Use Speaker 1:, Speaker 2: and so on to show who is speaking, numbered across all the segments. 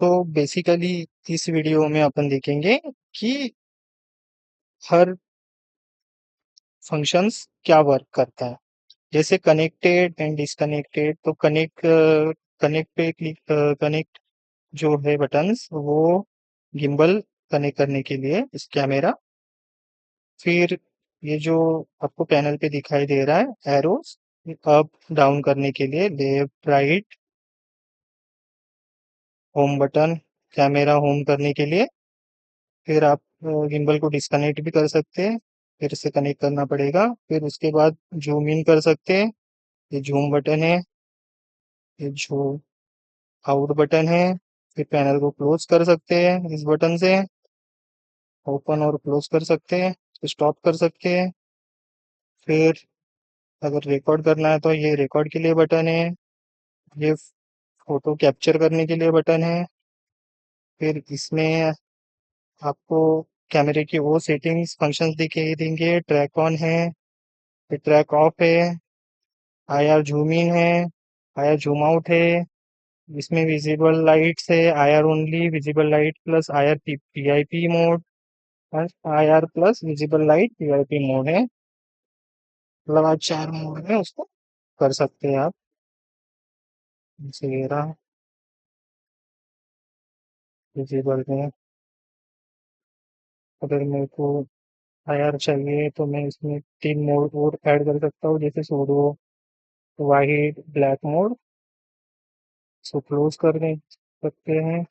Speaker 1: तो बेसिकली इस वीडियो में अपन देखेंगे कि हर फंक्शंस क्या वर्क करता है। जैसे कनेक्टेड एंड डिसकनेक्टेड। तो कनेक्ट पे क्लिक कनेक्ट जो है बटन्स वो गिम्बल कनेक्ट करने के लिए इस कैमरा। फिर ये जो आपको पैनल पे दिखाई दे रहा है एरोस, अप डाउन करने के लिए left right. Home button camera home करने के लिए। फिर आप गिम्बल को डिस्कनेक्ट भी कर सकते हैं, फिर से कनेक्ट करना पड़ेगा। फिर उसके बाद जूम इन कर सकते हैं, ये जूम बटन है। ये जूम आउट बटन है। फिर पैनल को क्लोज कर सकते हैं इस बटन से, ओपन और क्लोज कर सकते हैं, स्टॉप कर सकते हैं। फिर अगर रिकॉर्ड करना है तो ये रिकॉर्ड के लिए बटन है। ये फोटो कैप्चर करने के लिए बटन है। फिर इसमें आपको कैमरे की वो सेटिंग्स फंक्शंस दिखाई देंगे। ट्रैक ऑन है, फिर ट्रैक ऑफ है, आईआर जूम इन है, आईआर जूम आउट है। इसमें विजिबल लाइट्स है, IR only, visible light plus IR PIP mode, IR plus visible light PIP mode है। मतलब आप 4 मोड में उसको कर सकते हैं आप। जैसे ये रहा विजिबल में। अगर मेरे को आईआर चाहिए तो मैं इसमें 3 मोड और ऐड कर सकता हूँ, जैसे सूडो वाइट ब्लैक मोड। इसको क्लोज कर दे सकते हैं।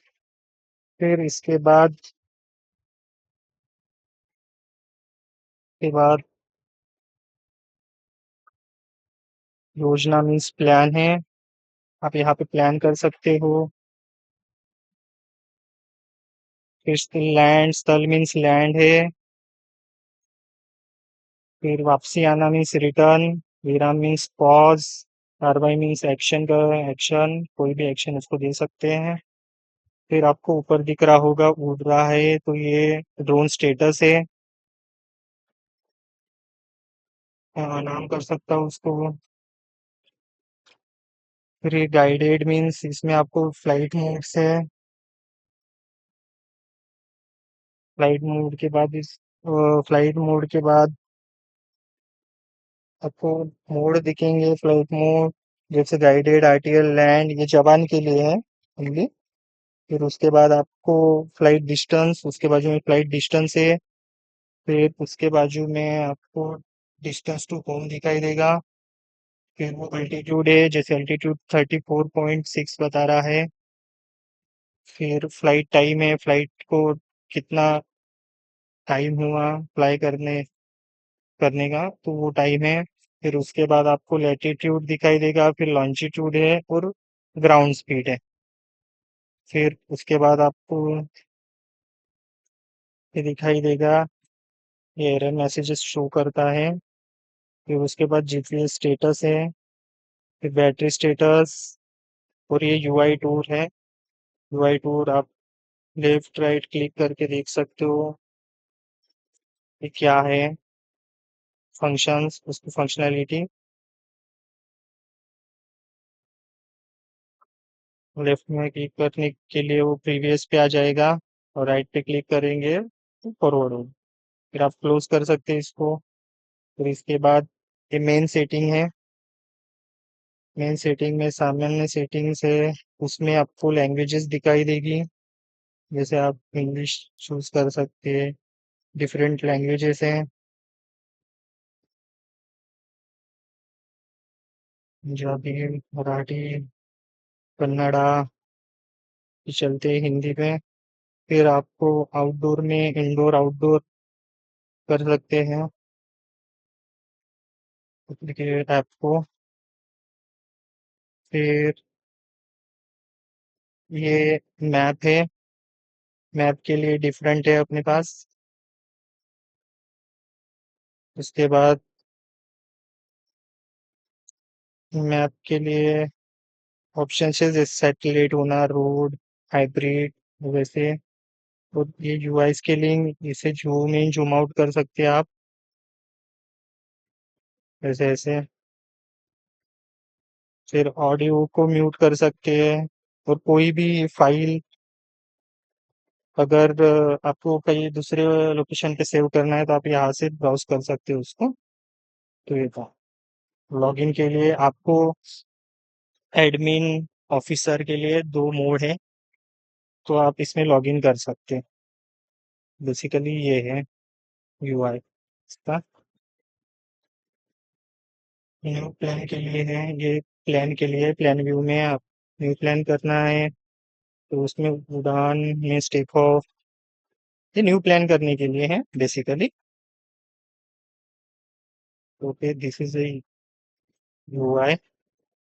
Speaker 1: फिर इसके बाद योजना मीन्स प्लान है, आप यहाँ पे प्लान कर सकते हो। फिर लैंड, स्थल मीन्स लैंड है। फिर वापसी आना मीन्स रिटर्न। विराम मीन्स पॉज। कार्रवाई मीन्स एक्शन का एक्शन, कोई भी एक्शन उसको दे सकते हैं। फिर आपको ऊपर दिख रहा होगा उड़ रहा है, तो ये ड्रोन स्टेटस है। नाम कर सकता हूँ उसको। फिर ये गाइडेड मीन्स इसमें आपको फ्लाइट मोड से, फ्लाइट मोड के बाद इस फ्लाइट मोड के बाद आपको मोड दिखेंगे। फ्लाइट मोड जैसे गाइडेड, आरटीएल, लैंड, ये जवान के लिए है ओनली। फिर उसके बाद आपको फ्लाइट डिस्टेंस, उसके बाजू में फ्लाइट डिस्टेंस है। फिर उसके बाजू में आपको डिस्टेंस टू होम दिखाई देगा। फिर वो अल्टीट्यूड है, जैसे अल्टीट्यूड 34.6 बता रहा है। फिर फ्लाइट टाइम है, फ्लाइट को कितना टाइम हुआ फ्लाई करने का, तो वो टाइम है। फिर उसके बाद आपको लैटिट्यूड दिखाई देगा, फिर लॉन्जिट्यूड है और ग्राउंड स्पीड है। फिर उसके बाद आपको ये दिखाई देगा, ये एरर मैसेजेस शो करता है। फिर उसके बाद जीपीएस स्टेटस है, फिर बैटरी स्टेटस, और ये यूआई टूर है। यूआई टूर आप लेफ्ट राइट क्लिक करके देख सकते हो कि क्या है फंक्शंस, उसकी फंक्शनैलिटी। लेफ्ट में क्लिक करने के लिए वो प्रीवियस पे आ जाएगा, और राइट पे क्लिक करेंगे तो फॉरवर्ड हो। फिर आप क्लोज कर सकते हैं इसको। फिर इसके बाद ये मेन सेटिंग है। मेन सेटिंग में सामान्य सेटिंग्स है, उसमें आपको लैंग्वेजेस दिखाई देगी। जैसे आप इंग्लिश चूज कर सकते हैं, डिफरेंट लैंग्वेजेस हैं, पंजाबी, मराठी, कन्नड़ा, ये चलते हैं हिंदी में। फिर आपको आउटडोर में इंडोर आउटडोर कर सकते हैं एप्लीकेशन ऐप को। फिर ये मैप है, मैप के लिए डिफरेंट है अपने पास। उसके बाद मैप के लिए ऑप्शन है, जैसे सैटेलाइट होना, रोड, हाइब्रिड, वैसे। और ये यूआई के लिए इसे जूम इन जूम आउट कर सकते हैं आप, ऐसे ऐसे। फिर ऑडियो को म्यूट कर सकते हैं, और कोई भी फाइल अगर आपको कहीं दूसरे लोकेशन पे सेव करना है तो आप यहाँ से ब्राउज कर सकते हो उसको। तो ये था। लॉगिन के लिए आपको एडमिन ऑफिसर के लिए दो मोड है, तो आप इसमें लॉगिन कर सकते हैं। बेसिकली ये है यूआई इसका। न्यू प्लान के लिए है, ये प्लान के लिए प्लान व्यू में आप न्यू प्लान करना है तो उसमें उड़ान में स्टेप ऑफ, ये न्यू प्लान करने के लिए है basically. Okay, this is UI.